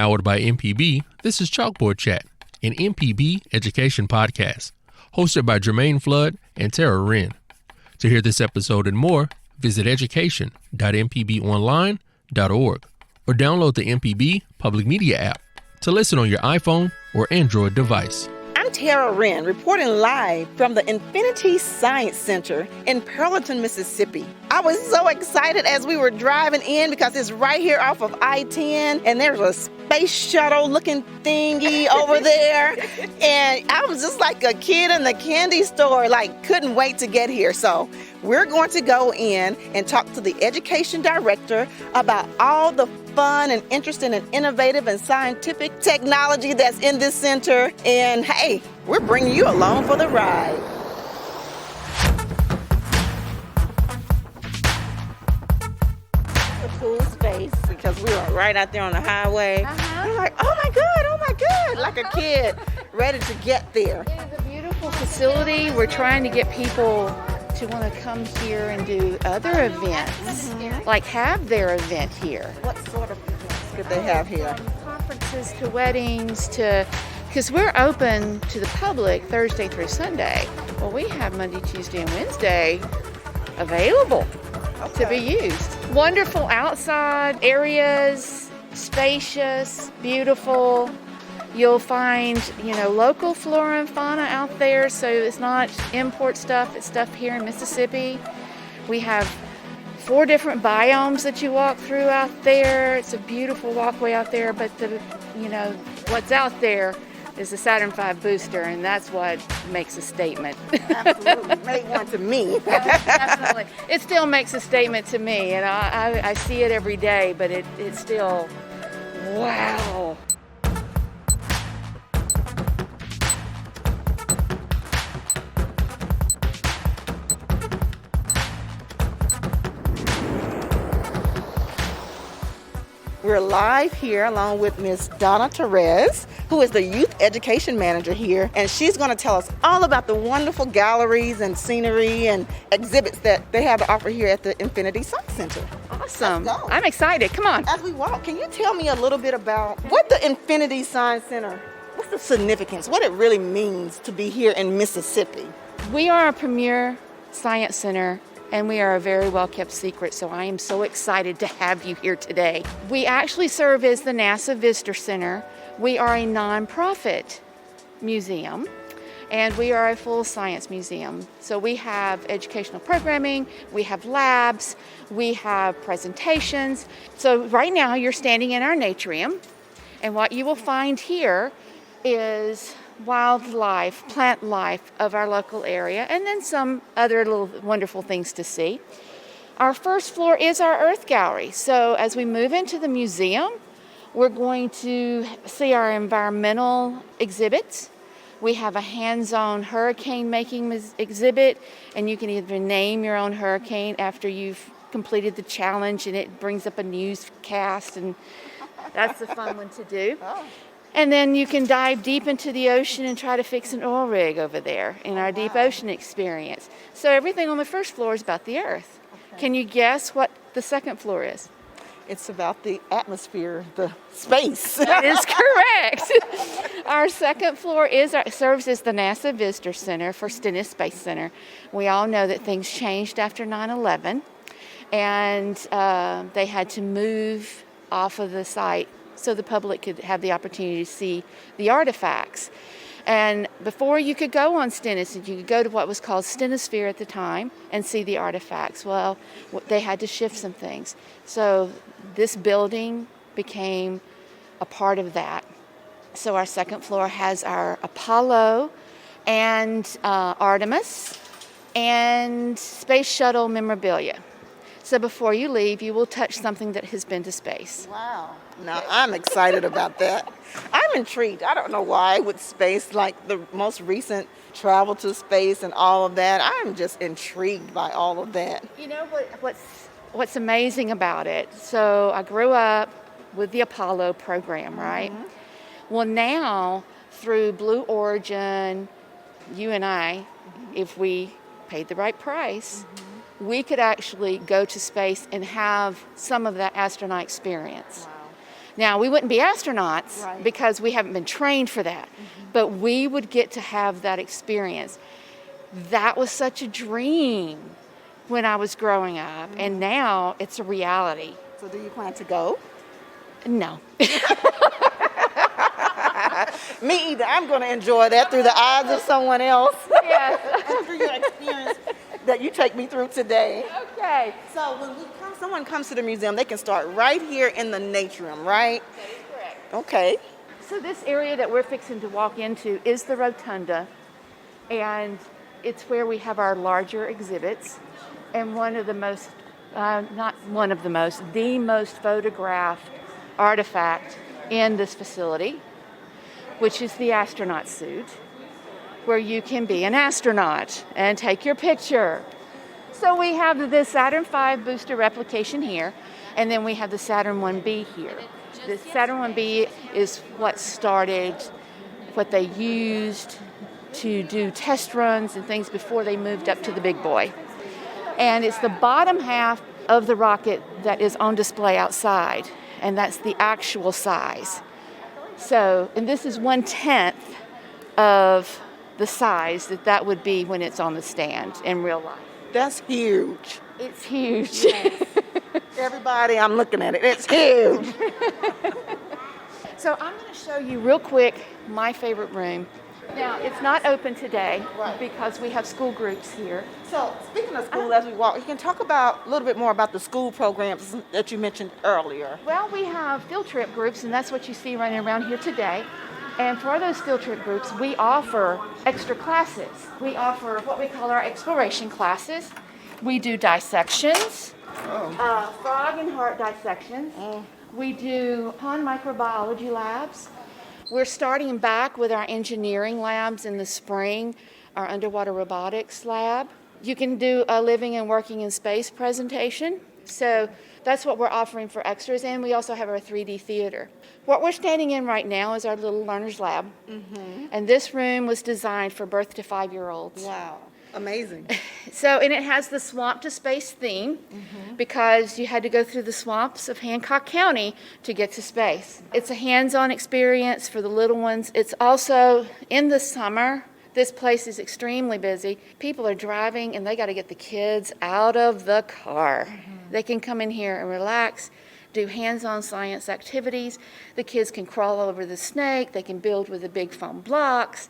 Powered by MPB, this is Chalkboard Chat, an MPB Education Podcast, hosted by Jermaine Flood and Tara Wren. To hear this episode and more, visit education.mpbonline.org or download the MPB Public Media app to listen on your iPhone or Android device. I'm Tara Wren, reporting live from the Infinity Science Center in Pearlington, Mississippi. I was so excited as we were driving in because it's right here off of I-10, and there's a space shuttle looking thingy over there. And I was just like a kid in the candy store, like couldn't wait to get here. So we're going to go in and talk to the education director about all the fun and interesting and innovative and scientific technology that's in this center. And hey, we're bringing you along for the ride. It's a cool space because we are right out there on the highway. I'm like, oh my God, like a kid ready to get there. It is a beautiful facility. We're trying to get people to want to come here and do other events, like have their event here. What sort of events could they have here? From conferences to weddings to, because we're open to the public Thursday through Sunday. Well, we have Monday, Tuesday, and Wednesday available to be used. Wonderful outside areas, spacious, beautiful. You'll find, local flora and fauna out there, so it's not import stuff, it's stuff here in Mississippi. We have 4 different biomes that you walk through out there. It's a beautiful walkway out there, but what's out there is the Saturn V booster, and that's what makes a statement. Absolutely, make one to me. Definitely. It still makes a statement to me, and I see it every day, but it's still, wow. We're live here along with Miss Donna Torres, who is the Youth Education Manager here, and she's going to tell us all about the wonderful galleries and scenery and exhibits that they have to offer here at the Infinity Science Center. Awesome. I'm excited. Come on. As we walk, can you tell me a little bit about what the Infinity Science Center, what's the significance, what it really means to be here in Mississippi? We are a premier science center, and we are a very well-kept secret, so I am so excited to have you here today. We actually serve as the NASA Visitor Center. We are a nonprofit museum, and we are a full science museum. So we have educational programming, we have labs, we have presentations. So right now you're standing in our naturium, and what you will find here is wildlife, plant life of our local area, and then some other little wonderful things to see. Our first floor is our Earth Gallery. So as we move into the museum, we're going to see our environmental exhibits. We have a hands-on hurricane making exhibit, and you can even name your own hurricane after you've completed the challenge, and it brings up a newscast, and that's a fun one to do. And then you can dive deep into the ocean and try to fix an oil rig over there in our deep ocean experience. So everything on the first floor is about the Earth. Okay. Can you guess what the second floor is? It's about the atmosphere, the space. That is correct. Our second floor serves as the NASA Visitor Center for Stennis Space Center. We all know that things changed after 9/11, and they had to move off of the site so the public could have the opportunity to see the artifacts. And before you could go on Stennis, you could go to what was called Stenisphere at the time and see the artifacts. Well, they had to shift some things. So this building became a part of that. So our second floor has our Apollo and Artemis and Space Shuttle memorabilia. So before you leave, you will touch something that has been to space. Wow. Now, I'm excited about that. I'm intrigued. I don't know why with space, like the most recent travel to space and all of that. I'm just intrigued by all of that. You know what's amazing about it? So I grew up with the Apollo program, right? Mm-hmm. Well, now through Blue Origin, you and I, if we paid the right price, we could actually go to space and have some of that astronaut experience. Wow. Now, we wouldn't be astronauts Right. because we haven't been trained for that, but we would get to have that experience. That was such a dream when I was growing up, and now it's a reality. So do you plan to go? No. Me either. I'm going to enjoy that through the eyes of someone else. Yes. And through your experience that you take me through today. Okay. So when someone comes to the museum, they can start right here in the nature room, right? That is correct. Okay. So this area that we're fixing to walk into is the rotunda, and it's where we have our larger exhibits, and one of the most, the most photographed artifact in this facility, which is the astronaut suit, where you can be an astronaut and take your picture. So we have the Saturn V booster replication here, and then we have the Saturn 1B here. The Saturn 1B is what they used to do test runs and things before they moved up to the big boy. And it's the bottom half of the rocket that is on display outside, and that's the actual size. So, and this is 1/10 of the size that would be when it's on the stand in real life. That's huge. It's huge. Yes. Everybody, I'm looking at it. It's huge. So I'm going to show you real quick my favorite room. Now, it's not open today because we have school groups here. So speaking of school, as we walk, you can talk about a little bit more about the school programs that you mentioned earlier. Well, we have field trip groups, and that's what you see running around here today. And for those field trip groups, we offer extra classes. We offer what we call our exploration classes. We do dissections, frog and heart dissections. We do pond microbiology labs. We're starting back with our engineering labs in the spring, our underwater robotics lab. You can do a living and working in space presentation. So that's what we're offering for extras, and we also have our 3D theater. What we're standing in right now is our little learner's lab, and this room was designed for birth to 5-year-olds. Wow, amazing. So, and it has the swamp to space theme because you had to go through the swamps of Hancock County to get to space. It's a hands-on experience for the little ones. It's also in the summer. This place is extremely busy. People are driving and they got to get the kids out of the car. They can come in here and relax, do hands-on science activities. The kids can crawl over the snake. They can build with the big foam blocks.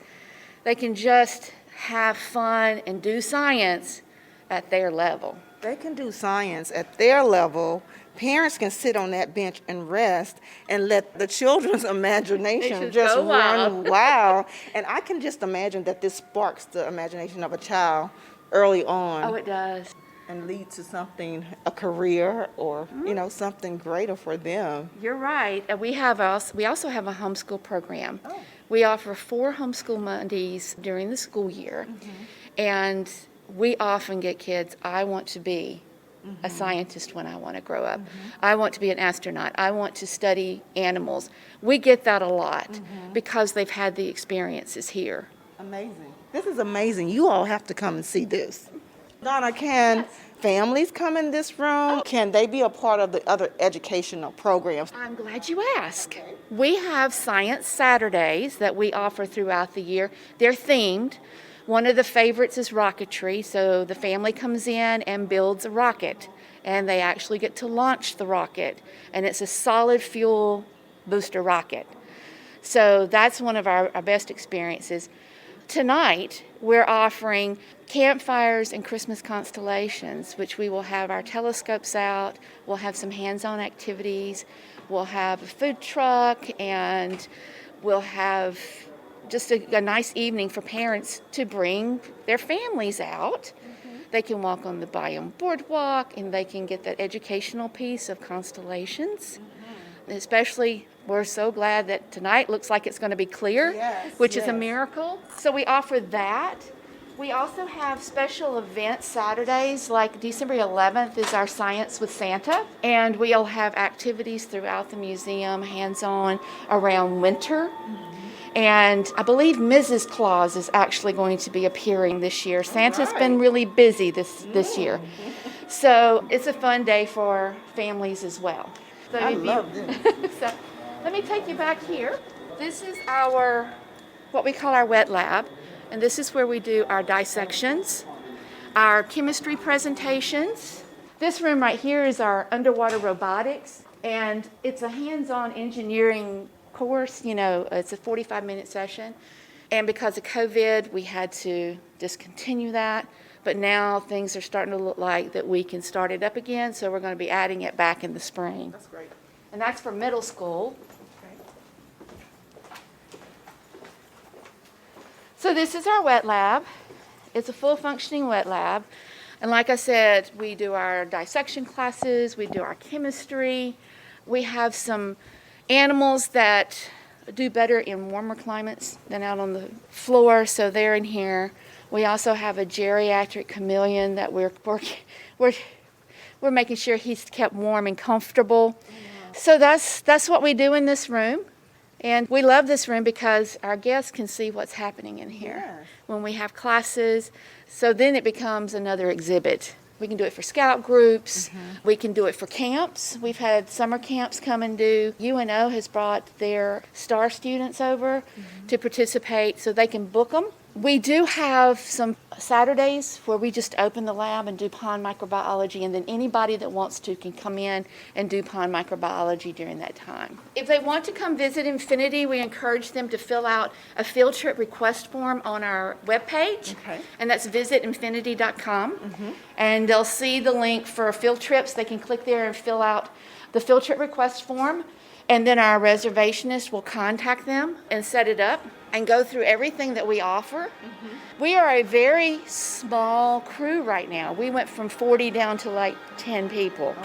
They can just have fun and do science at their level. They can do science at their level. Parents can sit on that bench and rest and let the children's imagination just run wild. And I can just imagine that this sparks the imagination of a child early on. Oh, it does. And lead to something, a career or, something greater for them. You're right. We also have a homeschool program. We offer 4 homeschool Mondays during the school year. And we often get kids, I want to be a scientist when I want to grow up. I want to be an astronaut. I want to study animals. We get that a lot because they've had the experiences here. Amazing. This is amazing. You all have to come and see this. Donna, can families come in this room? Can they be a part of the other educational programs? I'm glad you asked. We have Science Saturdays that we offer throughout the year. They're themed. One of the favorites is rocketry, so the family comes in and builds a rocket, and they actually get to launch the rocket, and it's a solid fuel booster rocket. So that's one of our best experiences. Tonight, we're offering campfires and Christmas constellations, which we will have our telescopes out, we'll have some hands-on activities, we'll have a food truck, and we'll have just a nice evening for parents to bring their families out. They can walk on the Biome Boardwalk, and they can get that educational piece of constellations. Especially, we're so glad that tonight looks like it's going to be clear, which is a miracle. So we offer that. We also have special events Saturdays, like December 11th is our Science with Santa, and we'll have activities throughout the museum, hands-on, around winter. And I believe Mrs. Claus is actually going to be appearing this year. Santa's been really busy this year. So it's a fun day for families as well. So I love this. Let me take you back here. This is what we call our wet lab, and this is where we do our dissections, our chemistry presentations. This room right here is our underwater robotics, and it's a hands-on engineering course. It's a 45-minute session, and because of COVID, we had to discontinue that, but now things are starting to look like that we can start it up again, so we're going to be adding it back in the spring. That's great. And that's for middle school. So this is our wet lab. It's a full functioning wet lab. And like I said, we do our dissection classes, we do our chemistry. We have some animals that do better in warmer climates than out on the floor, so they're in here. We also have a geriatric chameleon that we're making sure he's kept warm and comfortable. So that's what we do in this room. And we love this room because our guests can see what's happening in here when we have classes. So then it becomes another exhibit. We can do it for scout groups. We can do it for camps. We've had summer camps come and do. UNO has brought their STAR students over to participate so they can book them. We do have some Saturdays where we just open the lab and do pond microbiology, and then anybody that wants to can come in and do pond microbiology during that time. If they want to come visit Infinity, we encourage them to fill out a field trip request form on our webpage, and that's visitinfinity.com. And they'll see the link for field trips. They can click there and fill out the field trip request form, and then our reservationist will contact them and set it up and go through everything that we offer. We are a very small crew right now. We went from 40 down to like 10 people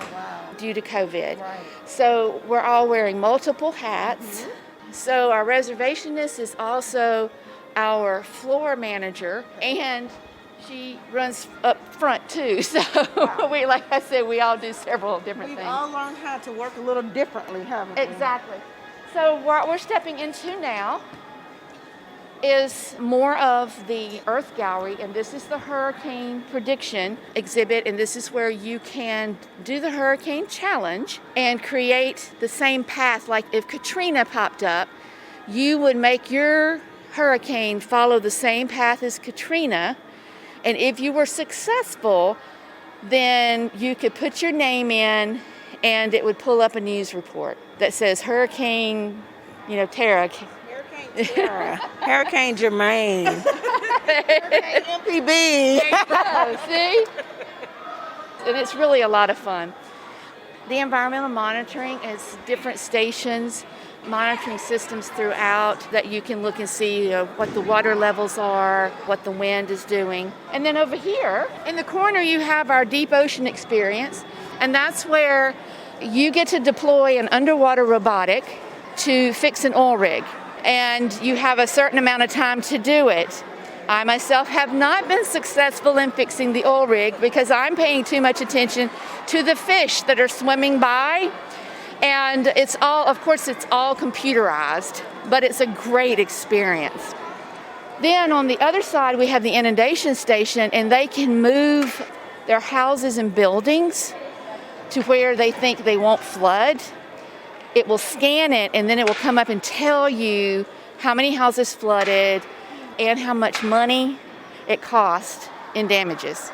due to COVID. So we're all wearing multiple hats. So our reservationist is also our floor manager, and she runs up front too. So we, like I said, we all do several different things. We've all learned how to work a little differently, haven't we? Exactly. So what we're stepping into now is more of the Earth Gallery, and this is the Hurricane Prediction exhibit, and this is where you can do the Hurricane Challenge and create the same path. Like if Katrina popped up, you would make your hurricane follow the same path as Katrina, and if you were successful, then you could put your name in and it would pull up a news report that says Hurricane, Tara. Hurricane Jermaine. Hurricane MPB. See? And it's really a lot of fun. The environmental monitoring is different stations, monitoring systems throughout that you can look and see what the water levels are, what the wind is doing. And then over here, in the corner, you have our deep ocean experience, and that's where you get to deploy an underwater robotic to fix an oil rig. And you have a certain amount of time to do it. I myself have not been successful in fixing the oil rig because I'm paying too much attention to the fish that are swimming by. And it's all computerized, but it's a great experience. Then on the other side, we have the inundation station, and they can move their houses and buildings to where they think they won't flood. It will scan it, and then it will come up and tell you how many houses flooded and how much money it cost in damages.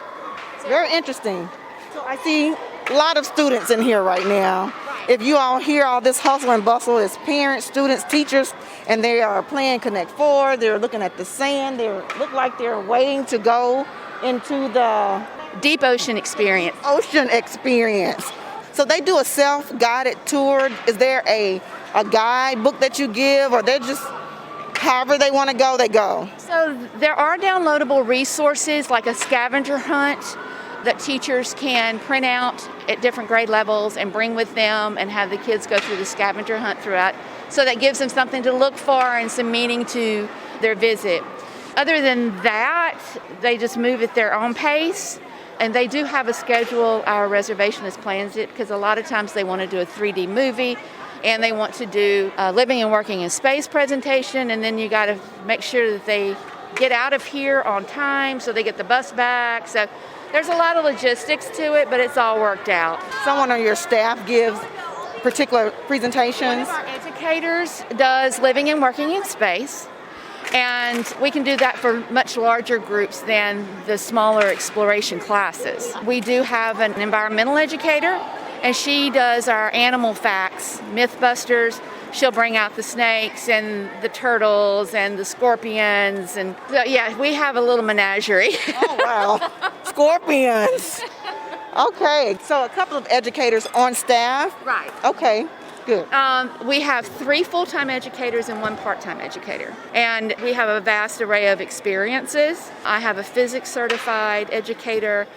It's very interesting. So I see a lot of students in here right now. If you all hear all this hustle and bustle, it's parents, students, teachers, and they are playing Connect 4. They're looking at the sand. They look like they're waiting to go into the deep ocean experience. So they do a self-guided tour. Is there a guidebook that you give, or they're just however they want to go, they go? So there are downloadable resources like a scavenger hunt that teachers can print out at different grade levels and bring with them and have the kids go through the scavenger hunt throughout. So that gives them something to look for and some meaning to their visit. Other than that, they just move at their own pace. And they do have a schedule. Our reservationist plans it because a lot of times they want to do a 3D movie and they want to do a living and working in space presentation, and then you got to make sure that they get out of here on time so they get the bus back. So there's a lot of logistics to it, but it's all worked out. Someone on your staff gives particular presentations? One of our educators does living and working in space, and we can do that for much larger groups than the smaller exploration classes. We do have an environmental educator, and she does our animal facts, Mythbusters. She'll bring out the snakes and the turtles and the scorpions, and so, yeah, we have a little menagerie. Oh, wow. Scorpions. Okay, so a couple of educators on staff. Right. Okay, good. We have 3 full-time educators and 1 part-time educator. And we have a vast array of experiences. I have a physics certified educator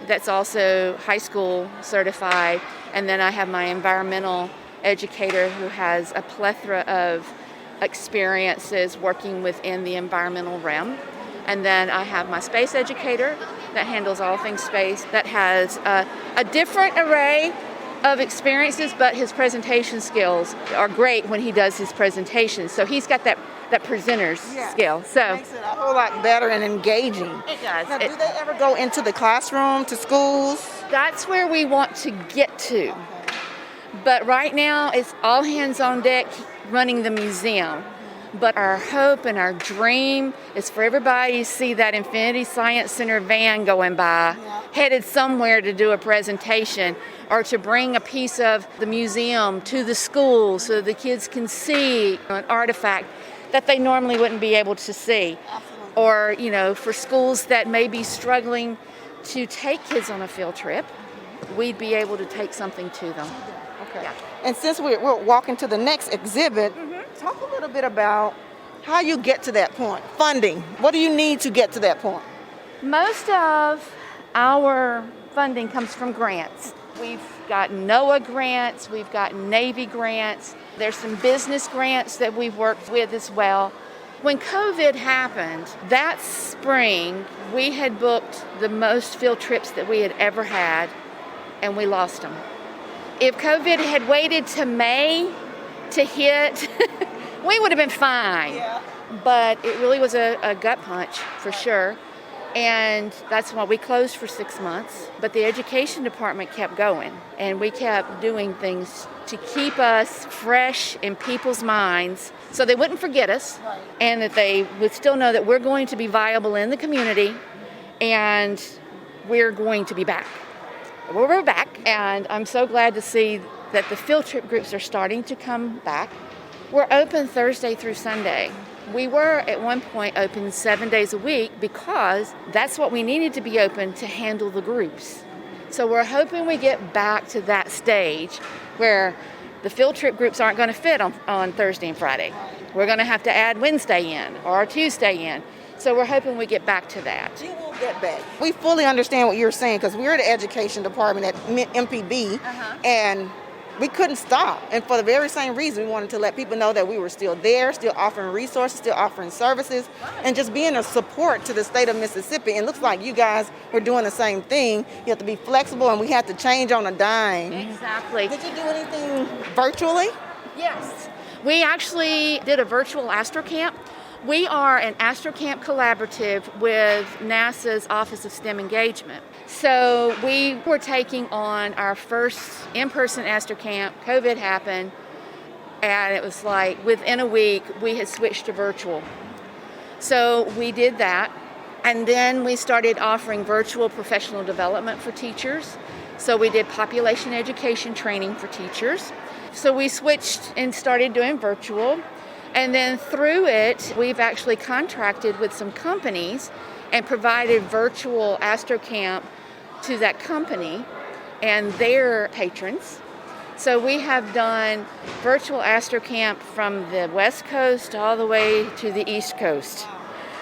that's also high school certified. And then I have my environmental educator who has a plethora of experiences working within the environmental realm. And then I have my space educator that handles all things space, that has a different array of experiences, but his presentation skills are great when he does his presentations. So he's got that presenter's skill. So it makes it a whole lot better and engaging. It does. Now, do they ever go into the classroom, to schools? That's where we want to get to. But right now, it's all hands on deck running the museum. But our hope and our dream is for everybody to see that Infinity Science Center van going by, headed somewhere to do a presentation or to bring a piece of the museum to the school so the kids can see an artifact that they normally wouldn't be able to see. Absolutely. Or, you know, for schools that may be struggling to take kids on a field trip, we'd be able to take something to them. Okay. Yeah. And since we're walking to the next exhibit, talk a little bit about how you get to that point. Funding. What do you need to get to that point? Most of our funding comes from grants. We've got NOAA grants, we've got Navy grants, there's some business grants that we've worked with as well. When COVID happened, that spring, we had booked the most field trips that we had ever had, and we lost them. If COVID had waited to May to hit, we would have been fine. Yeah. But it really was a gut punch for sure. And that's why we closed for 6 months. But the education department kept going, and we kept doing things to keep us fresh in people's minds so they wouldn't forget us, and that they would still know that we're going to be viable in the community and we're going to be back. Well, we're back, and I'm so glad to see that the field trip groups are starting to come back. We're open Thursday through Sunday. We were at one point open 7 days a week because that's what we needed to be open to handle the groups. So we're hoping we get back to that stage where the field trip groups aren't going to fit on Thursday and Friday. We're going to have to add Wednesday in or Tuesday in. So we're hoping we get back to that. You will get back. We fully understand what you're saying because we're the education department at MPB, and we couldn't stop. And for the very same reason, we wanted to let people know that we were still there, still offering resources, still offering services, and just being a support to the state of Mississippi. And it looks like you guys were doing the same thing. You have to be flexible, and we had to change on a dime. Exactly. Did you do anything virtually? Yes. We actually did a virtual AstroCamp. We are an AstroCamp collaborative with NASA's Office of STEM Engagement. So we were taking on our first in-person AstroCamp. COVID happened, and it was like within a week we had switched to virtual. So we did that, and then we started offering virtual professional development for teachers. So we did population education training for teachers. So we switched and started doing virtual. And then through it, we've actually contracted with some companies and provided virtual AstroCamp to that company and their patrons. So we have done virtual AstroCamp from the West Coast all the way to the East Coast.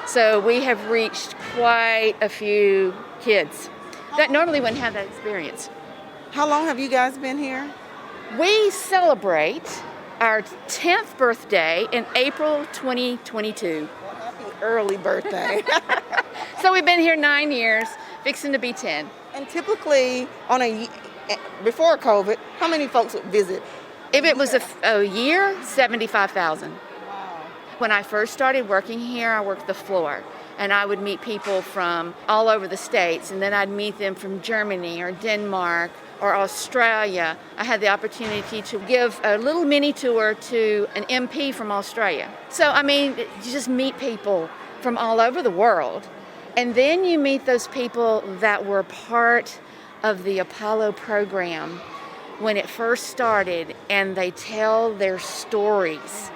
So we have reached quite a few kids that normally wouldn't have that experience. How long have you guys been here? We celebrate our 10th birthday in April 2022. Well, happy early birthday. So we've been here 9 years, fixing to be 10. And typically, before COVID, how many folks would visit? If it was a year, 75,000. Wow. When I first started working here, I worked the floor. And I would meet people from all over the states, and then I'd meet them from Germany or Denmark or Australia. I had the opportunity to give a little mini tour to an MP from Australia. So, I mean, you just meet people from all over the world. And then you meet those people that were part of the Apollo program when it first started, and they tell their stories.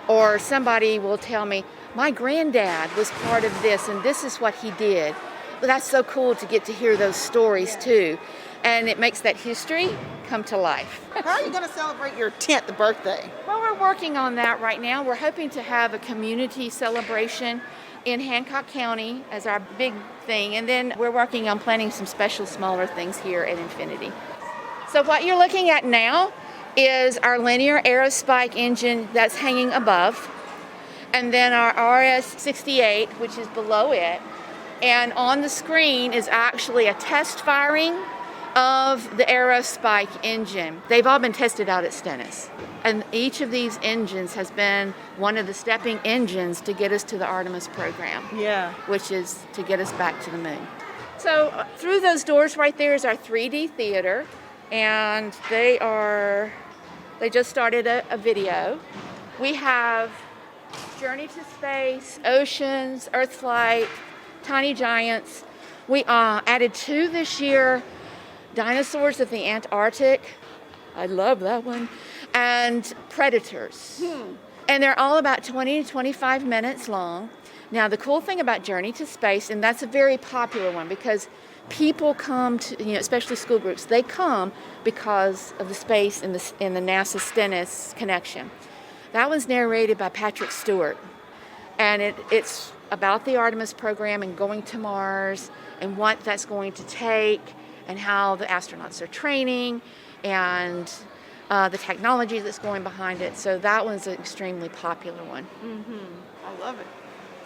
Or somebody will tell me, my granddad was part of this, and this is what he did. Well, that's so cool to get to hear those stories too. And it makes that history come to life. How are you going to celebrate your 10th birthday? Well, we're working on that right now. We're hoping to have a community celebration in Hancock County as our big thing. And then we're working on planning some special smaller things here at Infinity. So what you're looking at now is our linear aerospike engine that's hanging above. And then our RS-68, which is below it. And on the screen is actually a test firing of the aerospike engine. They've all been tested out at Stennis. And each of these engines has been one of the stepping engines to get us to the Artemis program. Yeah. Which is to get us back to the moon. So through those doors right there is our 3D theater. And they just started a video. We have Journey to Space, Oceans, Earth Flight, Tiny Giants. We added 2 this year. Dinosaurs of the Antarctic. I love that one. And Predators. And they're all about 20 to 25 minutes long. Now, the cool thing about Journey to Space, and that's a very popular one because people come to, especially school groups, they come because of the space and the NASA Stennis connection. That one's narrated by Patrick Stewart. And it's about the Artemis program and going to Mars and what that's going to take and how the astronauts are training and the technology that's going behind it. So that one's an extremely popular one. I love it.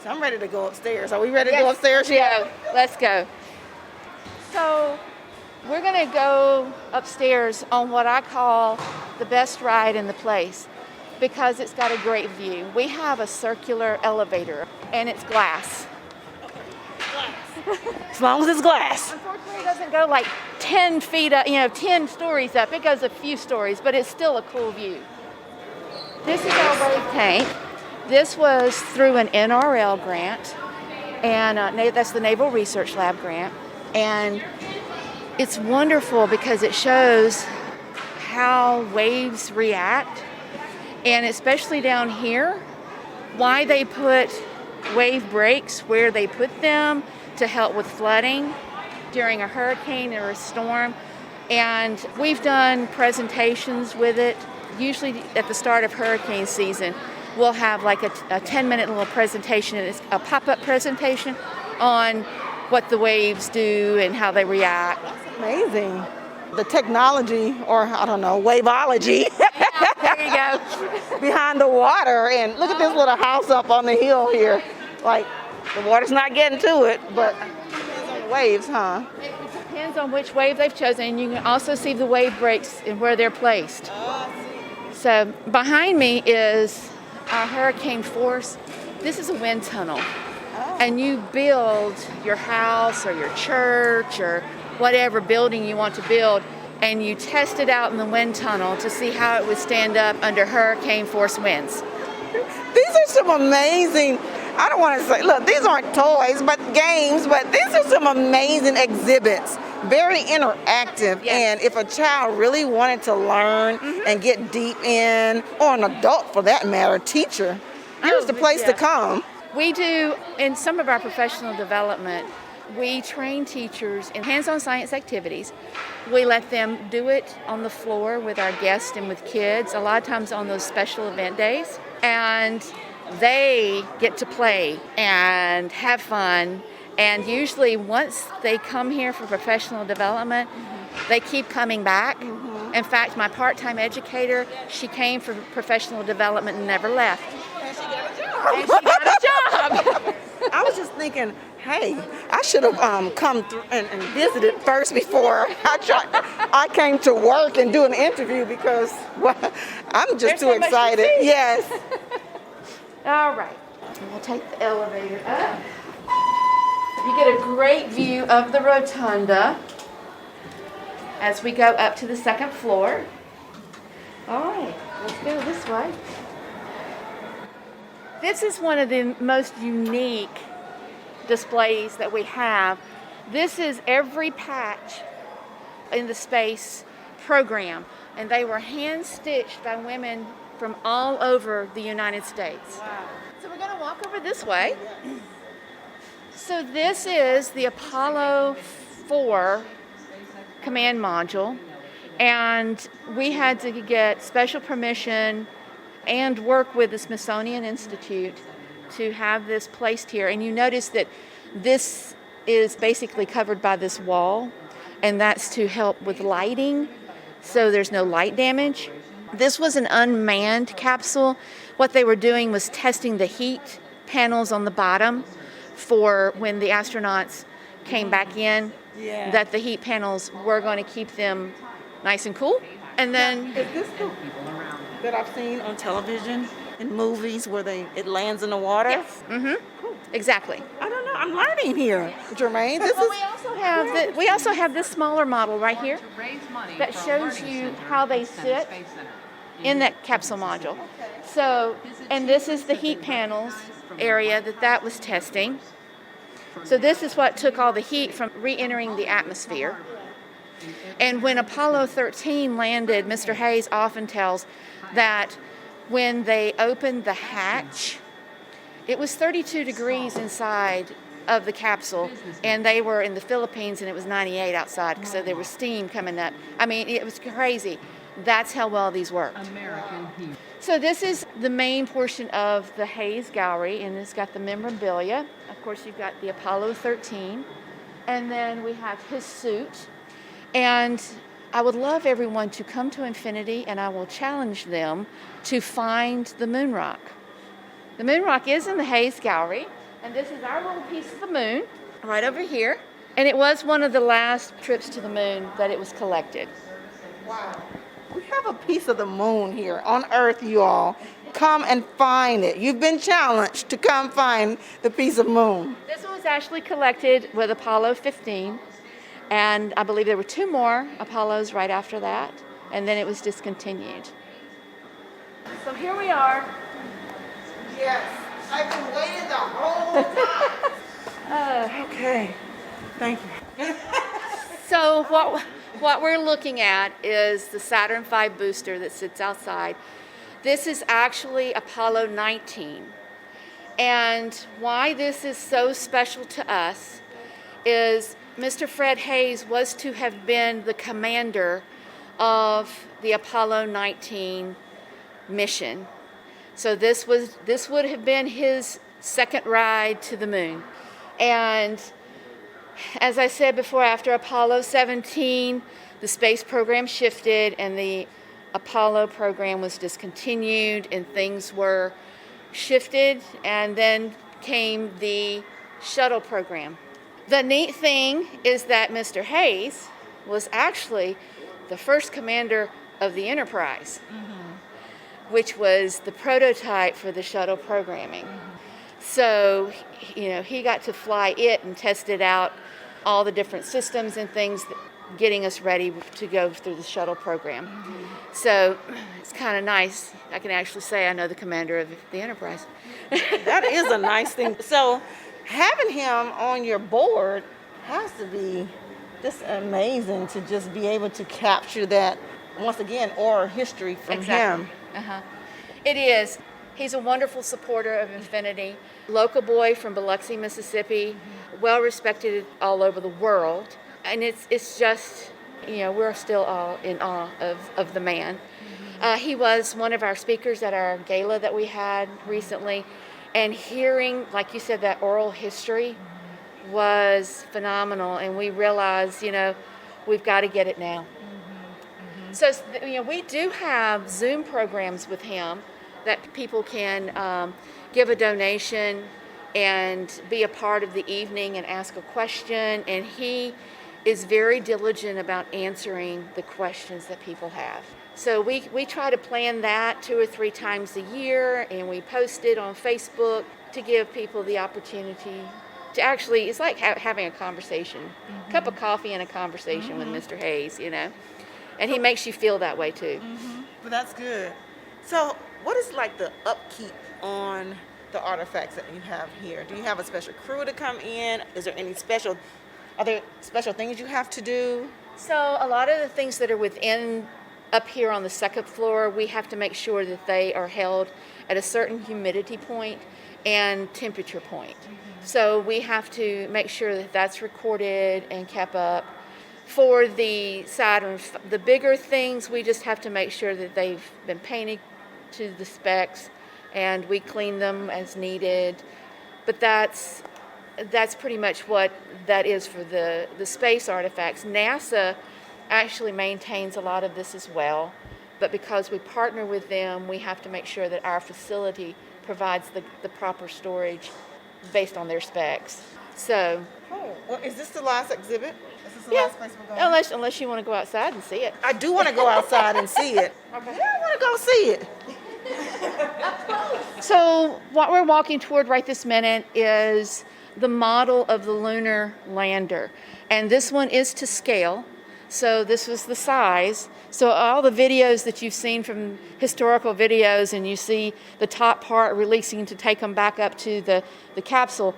So I'm ready to go upstairs. Are we ready to go upstairs yet? Let's go. So we're going to go upstairs on what I call the best ride in the place because it's got a great view. We have a circular elevator and it's glass. As long as it's glass. Unfortunately, it doesn't go like 10 feet up, 10 stories up. It goes a few stories, but it's still a cool view. This is our wave tank. This was through an NRL grant, and that's the Naval Research Lab grant. And it's wonderful because it shows how waves react, and especially down here, why they put wave breaks where they put them to help with flooding during a hurricane or a storm. And we've done presentations with it. Usually at the start of hurricane season, we'll have like a 10-minute little presentation, a pop-up presentation on what the waves do and how they react. That's amazing. The technology, or I don't know, waveology. There you go. Behind the water. And look at this little house up on the hill here. Like, the water's not getting to it, but it depends on the waves, huh? It depends on which wave they've chosen, and you can also see the wave breaks and where they're placed. So behind me is our hurricane force. This is a wind tunnel, and you build your house or your church or whatever building you want to build, and you test it out in the wind tunnel to see how it would stand up under hurricane force winds. These are some amazing, I don't want to say, look, these aren't toys, but games, but these are some amazing exhibits. Very interactive. Yes. And if a child really wanted to learn and get deep in, or an adult for that matter, teacher, here's the place to come. We do, in some of our professional development, we train teachers in hands-on science activities. We let them do it on the floor with our guests and with kids, a lot of times on those special event days. And they get to play and have fun. And usually once they come here for professional development, they keep coming back. In fact, my part-time educator, she came for professional development and never left. And she got a job. And she got a job. I was just thinking, hey, I should have come through and visited first before I came to work and do an interview because I'm just too excited. Yes. All right. We'll take the elevator up. You get a great view of the rotunda. as we go up to the second floor. All right, let's go this way. This is one of the most unique displays that we have. This is every patch in the space program, and they were hand-stitched by women from all over the United States. Wow. So we're going to walk over this way. So this is the Apollo 4 command module, and we had to get special permission and work with the Smithsonian Institute to have this placed here. And you notice that this is basically covered by this wall, and that's to help with lighting, so there's no light damage. This was an unmanned capsule. What they were doing was testing the heat panels on the bottom for when the astronauts came back in, that the heat panels were going to keep them nice and cool. And then... Is this the that I've seen on television in movies where it lands in the water? Yes. Exactly. I don't know. I'm learning here, Jermaine. This is... We also have this smaller model right here that shows you how they sit in that capsule module. So, and this is the heat panels area that was testing. So this is what took all the heat from re-entering the atmosphere. And when Apollo 13 landed, Mr. Hayes often tells that when they opened the hatch, it was 32 degrees inside of the capsule, and they were in the Philippines and it was 98 outside, so there was steam coming up. I mean, it was crazy. That's how well these worked. So this is the main portion of the Hayes Gallery, and it's got the memorabilia. Of course, you've got the Apollo 13, and then we have his suit. And I would love everyone to come to Infinity, and I will challenge them to find the moon rock. The moon rock is in the Hayes Gallery, and this is our little piece of the moon right over here. And it was one of the last trips to the moon that it was collected. Wow. We have a piece of the moon here on Earth, you all. Come and find it. You've been challenged to come find the piece of moon. This one was actually collected with Apollo 15. And I believe there were 2 more Apollos right after that, and then it was discontinued. So here we are. Yes, I've been waiting the whole time. Okay, thank you. So what we're looking at is the Saturn V booster that sits outside. This is actually Apollo 19. And why this is so special to us is Mr. Fred Hayes was to have been the commander of the Apollo 19 mission. So this would have been his second ride to the moon. And as I said before, after Apollo 17, the space program shifted and the Apollo program was discontinued and things were shifted, and then came the shuttle program. The neat thing is that Mr. Hayes was actually the first commander of the Enterprise, which was the prototype for the shuttle programming. So, he got to fly it and test it out, all the different systems and things, getting us ready to go through the shuttle program. So it's kind of nice. I can actually say I know the commander of the Enterprise. That is a nice thing. So having him on your board has to be just amazing to just be able to capture that, once again, oral history from him. It is. He's a wonderful supporter of Infinity. Local boy from Biloxi, Mississippi, well respected all over the world. And it's just, we're still all in awe of the man. He was one of our speakers at our gala that we had recently. And hearing, like you said, that oral history was phenomenal. And we realized, we've got to get it now. So, we do have Zoom programs with him that people can give a donation and be a part of the evening and ask a question. And he is very diligent about answering the questions that people have. So we try to plan that 2 or 3 times a year, and we post it on Facebook to give people the opportunity to actually, it's like having a conversation, cup of coffee and a conversation with Mr. Hayes, and he makes you feel that way too. But that's good. So what is like the upkeep on the artifacts that you have here? Do you have a special crew to come in? Are there special things you have to do? So a lot of the things that are within up here on the second floor, we have to make sure that they are held at a certain humidity point and temperature point. So we have to make sure that that's recorded and kept up. For the Saturn, the bigger things, we just have to make sure that they've been painted to the specs and we clean them as needed. But that's pretty much what that is for the space artifacts. NASA actually maintains a lot of this as well, but because we partner with them, we have to make sure that our facility provides the proper storage based on their specs. So, well, is this the last exhibit? Is this the last place we're going? Unless you want to go outside and see it. I do want to go outside and see it. Okay. Yeah, I want to go see it. So what we're walking toward right this minute is the model of the lunar lander. And this one is to scale. So this was the size. So all the videos that you've seen from historical videos, and you see the top part releasing to take them back up to the capsule,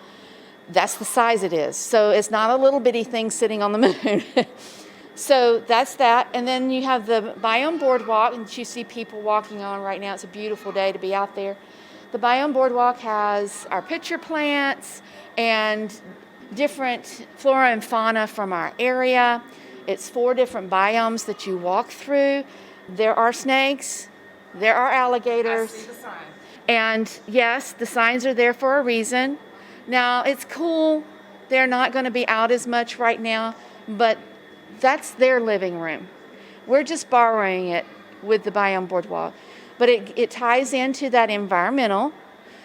that's the size it is. So it's not a little bitty thing sitting on the moon. So that's that. And then you have the Biome Boardwalk, and you see people walking on right now. It's a beautiful day to be out there. The Biome Boardwalk has our pitcher plants and different flora and fauna from our area. It's 4 different biomes that you walk through. There are snakes, there are alligators. I see the sign. And yes, the signs are there for a reason. Now, it's cool. They're not going to be out as much right now, but that's their living room. We're just borrowing it with the Biome Boardwalk. But it ties into that environmental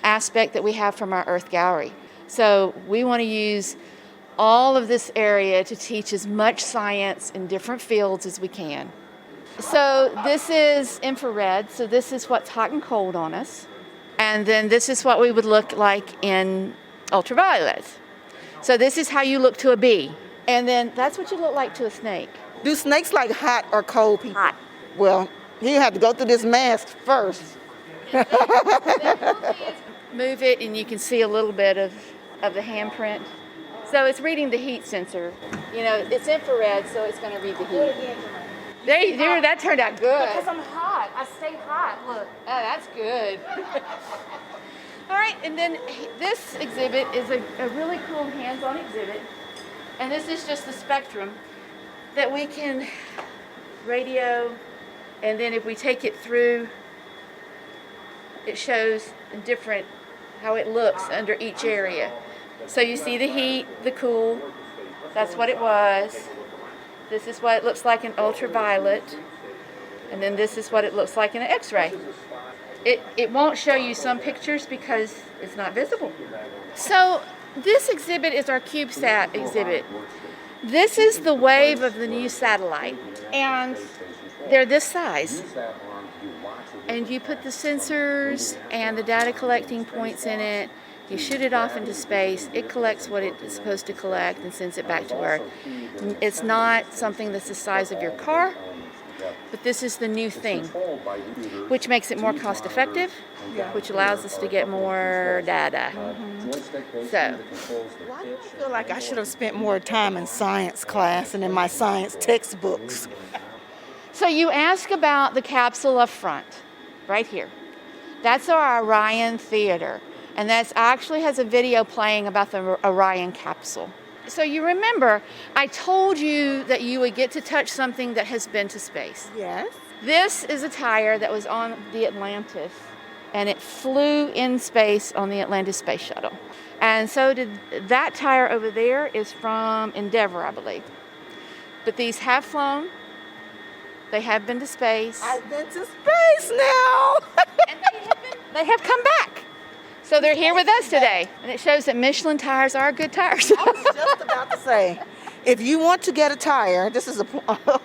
aspect that we have from our Earth Gallery. So we want to use all of this area to teach as much science in different fields as we can. So this is infrared, so this is what's hot and cold on us. And then this is what we would look like in ultraviolet. So this is how you look to a bee. And then that's what you look like to a snake. Do snakes like hot or cold people? Hot. Well, you have to go through this mask first. Move it and you can see a little bit of the handprint. So it's reading the heat sensor. It's infrared, so it's going to read the heat. There, that turned out good. Because I'm hot. I stay hot. Look. Oh, that's good. All right, and then this exhibit is a really cool hands-on exhibit. And this is just the spectrum that we can radio, and then if we take it through, it shows different how it looks under each area. So you see the heat, the cool, that's what it was. This is what it looks like in ultraviolet, and then this is what it looks like in an X-ray. It won't show you some pictures because it's not visible. So this exhibit is our CubeSat exhibit. This is the wave of the new satellite, and they're this size. And you put the sensors and the data collecting points in it, you shoot it off into space, it collects what it's supposed to collect and sends it back to Earth. It's not something that's the size of your car, but this is the new thing, which makes it more cost effective, which allows us to get more data. So, Why do you feel like I should have spent more time in science class and in my science textbooks? so you ask about the capsule up front, right here. That's our Orion Theater, and that actually has a video playing about the Orion capsule. So you remember, I told you that you would get to touch something that has been to space. Yes. This is a tire that was on the Atlantis, and it flew in space on the Atlantis space shuttle. And so did that tire over there is from Endeavour, I believe. But these have flown. They have been to space. I've been to space now. And they have come back. So they're here with us today. And it shows that Michelin tires are good tires. I was just about to say, if you want to get a tire, this is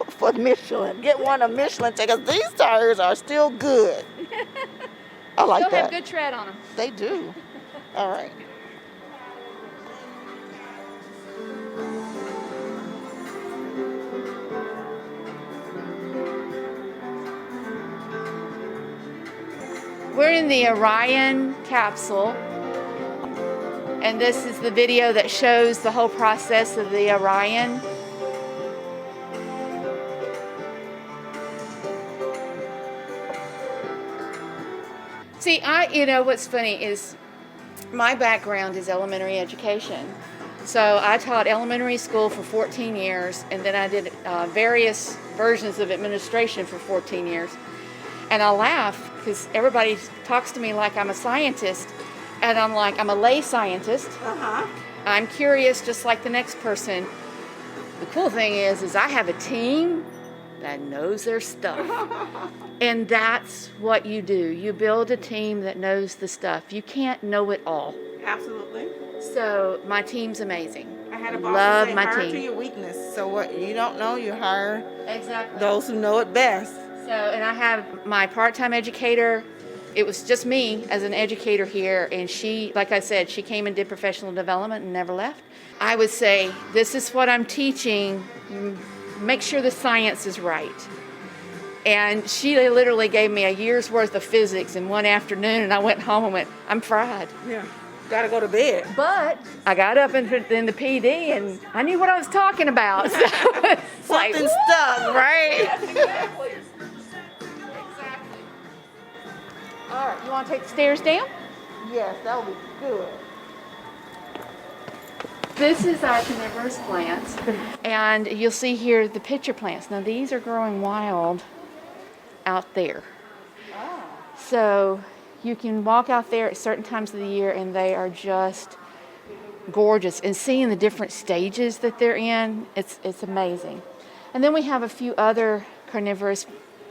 for Michelin. Get one of Michelin because these tires are still good. I like Still that. have good tread on them. They do. All right. We're in the Orion capsule, and this is the video that shows the whole process of the Orion. See, what's funny is my background is elementary education. So I taught elementary school for 14 years, and then I did various versions of administration for 14 years. And I laugh because everybody talks to me like I'm a scientist, and I'm like, I'm a lay scientist. I'm curious just like the next person. The cool thing is I have a team that knows their stuff. And that's what you do. You build a team that knows the stuff. You can't know it all. Absolutely. So my team's amazing. I had a boss Love say, my hire team. to your weakness. So what you don't know, you hire Exactly. those who know it best. So, and I have my part-time educator. It was just me as an educator here, and she, like I said, she came and did professional development and never left. I would say, this is what I'm teaching. Make sure the science is right. And she literally gave me a year's worth of physics in one afternoon, and I went home and went, I'm fried. Yeah. Gotta go to bed. But I got up in the PD, and I knew what I was talking about. So it's like, Something stuck, right? Yes, exactly. All right, you want to take the stairs down? Yes, that would be good. This is our carnivorous plants, and you'll see here the pitcher plants. Now these are growing wild out there. Oh. So you can walk out there at certain times of the year, and they are just gorgeous. And seeing the different stages that they're in, it's amazing. And then we have a few other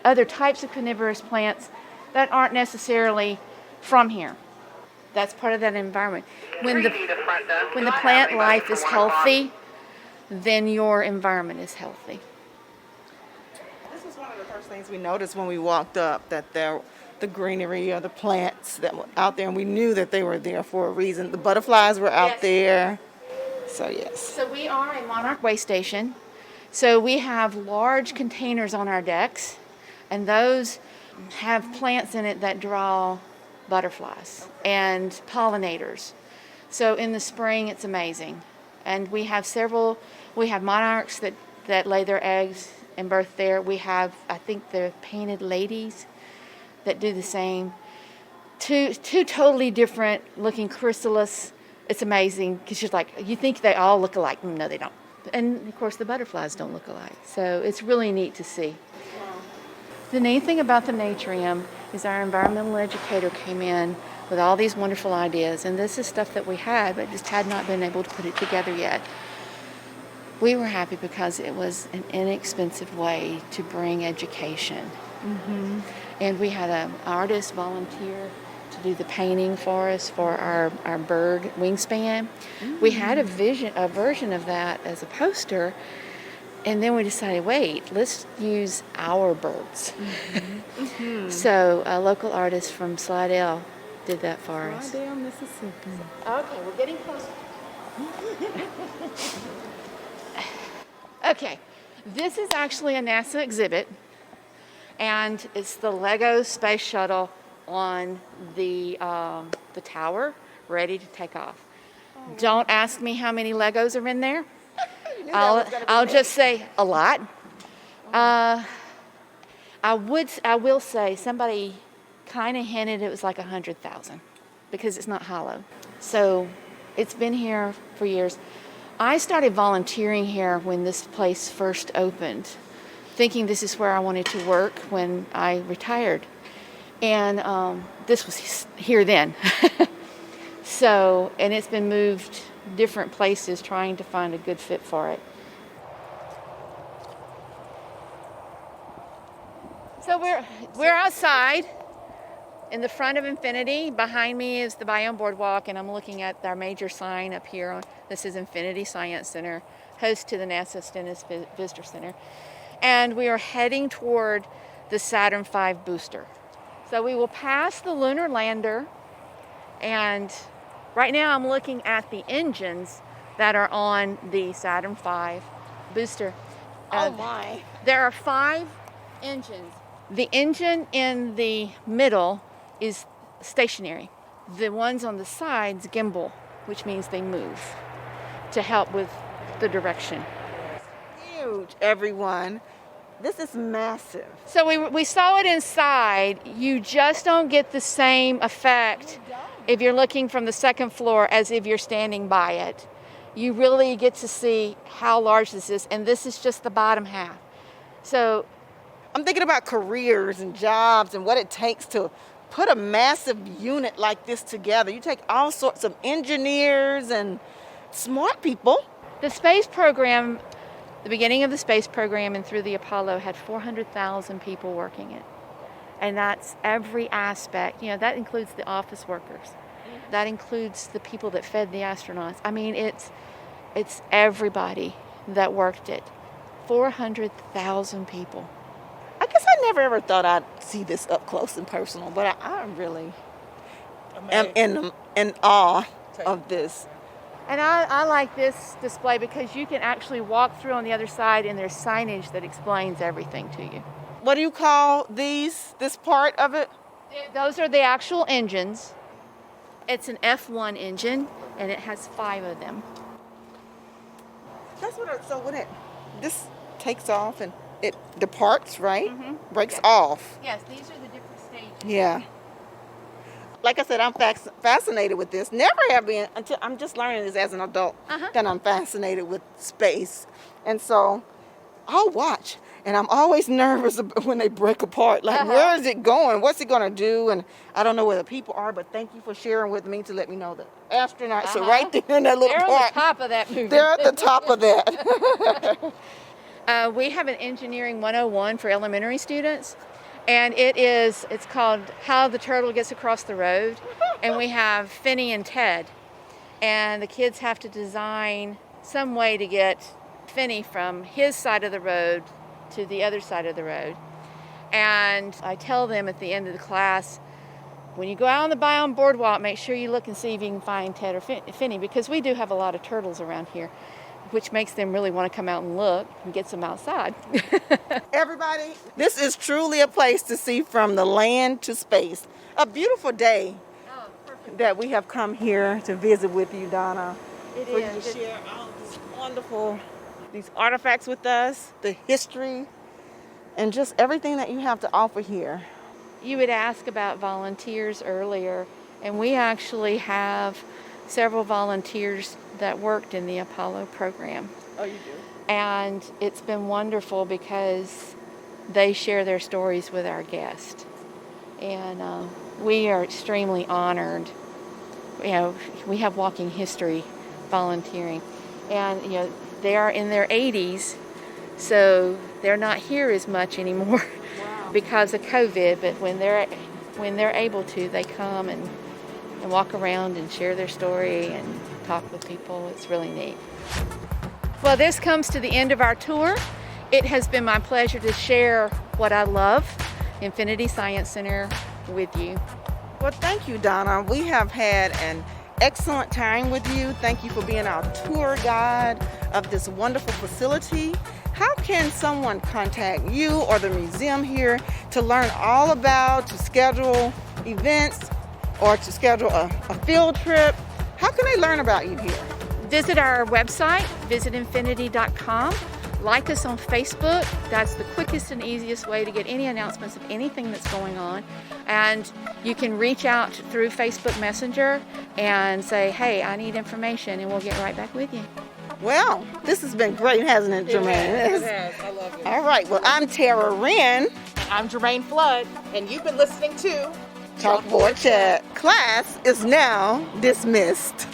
types of carnivorous plants that aren't necessarily from here. That's part of that environment. When the plant life is healthy, then your environment is healthy. This was one of the first things we noticed when we walked up, that the greenery or the plants that were out there, and we knew that they were there for a reason. The butterflies were out Yes. there. So yes. So we are a monarch way station. So we have large containers on our decks, and those have plants in it that draw butterflies and pollinators. So in the spring, it's amazing. And we have monarchs that lay their eggs and birth there. We have, I think, the painted ladies that do the same. Two totally different looking chrysalis. It's amazing because you think they all look alike. No, they don't. And of course, the butterflies don't look alike. So it's really neat to see. The neat thing about the Natrium is our environmental educator came in with all these wonderful ideas, and this is stuff that we had, but just had not been able to put it together yet. We were happy because it was an inexpensive way to bring education. Mm-hmm. And we had an artist volunteer to do the painting for us for our bird wingspan. Mm-hmm. We had a version of that as a poster. And then we decided, wait, let's use our birds. Mm-hmm. Mm-hmm. So a local artist from Slidell did that for us. Slidell, Mississippi. Okay, we're getting closer. Okay, this is actually a NASA exhibit, and it's the Lego space shuttle on the tower, ready to take off. Oh. Don't ask me how many Legos are in there. I'll just say a lot. I will say somebody kind of hinted it was like 100,000 because it's not hollow. So it's been here for years. I started volunteering here when this place first opened, thinking this is where I wanted to work when I retired. And this was here then. So, and it's been moved different places trying to find a good fit for it. So we're outside in the front of Infinity. Behind me is the Biome Boardwalk, and I'm looking at our major sign up here. This is Infinity Science Center, host to the NASA Stennis Visitor Center. And we are heading toward the Saturn V booster. So we will pass the lunar lander, and right now I'm looking at the engines that are on the Saturn V booster. Oh my. There are 5 engines. The engine in the middle is stationary. The ones on the sides gimbal, which means they move to help with the direction. Huge, everyone. This is massive. So we saw it inside. You just don't get the same effect if you're looking from the second floor as if you're standing by it. You really get to see how large this is, and this is just the bottom half. So I'm thinking about careers and jobs and what it takes to put a massive unit like this together. You take all sorts of engineers and smart people. the space program, the beginning of the space program and through the Apollo had 400,000 people working it. And that's every aspect. You know, that includes the office workers. That includes the people that fed the astronauts. I mean, it's everybody that worked it. 400,000 people. I guess I never ever thought I'd see this up close and personal, but I really am in awe of this. And I like this display because you can actually walk through on the other side and there's signage that explains everything to you. What do you call this part of it? Those are the actual engines. It's an F1 engine and it has 5 of them. That's what this takes off and it departs, right? Mm-hmm. Breaks Yes. off. Yes, these are the different stages. Yeah. Like I said, I'm fascinated with this. Never have been until I'm just learning this as an adult. That I'm fascinated with space. And so I'll watch. And I'm always nervous when they break apart. Like, where is it going? What's it going to do? And I don't know where the people are, but thank you for sharing with me to let me know the astronauts are right there in that little They're part. on the top of that movie. They're at the top of that. We have an Engineering 101 for elementary students. And it's called How the Turtle Gets Across the Road. And we have Finney and Ted. And the kids have to design some way to get Finney from his side of the road to the other side of the road. And I tell them at the end of the class, when you go out on the Biome Boardwalk, make sure you look and see if you can find Ted or Finney, because we do have a lot of turtles around here, which makes them really want to come out and look and get some outside. Everybody, this is truly a place to see from the land to space. A beautiful day that we have come here to visit with you, Donna. It for is. you to share all these wonderful, these artifacts with us, the history, and just everything that you have to offer here. You would ask about volunteers earlier, and we actually have several volunteers that worked in the Apollo program. Oh, you do? And it's been wonderful because they share their stories with our guests. And we are extremely honored. You know, we have walking history volunteering. And, you know, they are in their 80s, so they're not here as much anymore because of COVID. But when they're able to, they come and walk around and share their story and talk with people. It's really neat. Well, this comes to the end of our tour. It has been my pleasure to share what I love, Infinity Science Center, with you. Well, thank you, Donna. We have had an excellent time with you. Thank you for being our tour guide of this wonderful facility. How can someone contact you or the museum here to learn all about, to schedule events, or to schedule a field trip? How can they learn about you here? Visit our website, visitinfinity.com. Like us on Facebook. That's the quickest and easiest way to get any announcements of anything that's going on. And you can reach out through Facebook Messenger and say, hey, I need information, and we'll get right back with you. Well, this has been great, hasn't it, Jermaine? It has. I love it. All right. Well, I'm Tara Wren. I'm Jermaine Flood, and you've been listening to Chalkboard Ch. Class is now dismissed.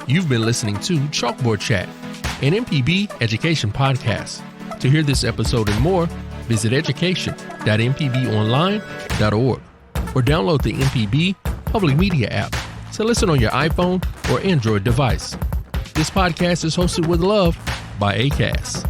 You've been listening to Chalkboard Ch, an MPB Education Podcast. To hear this episode and more, visit education.mpbonline.org or download the MPB Public Media app to listen on your iPhone or Android device. This podcast is hosted with love by ACAST.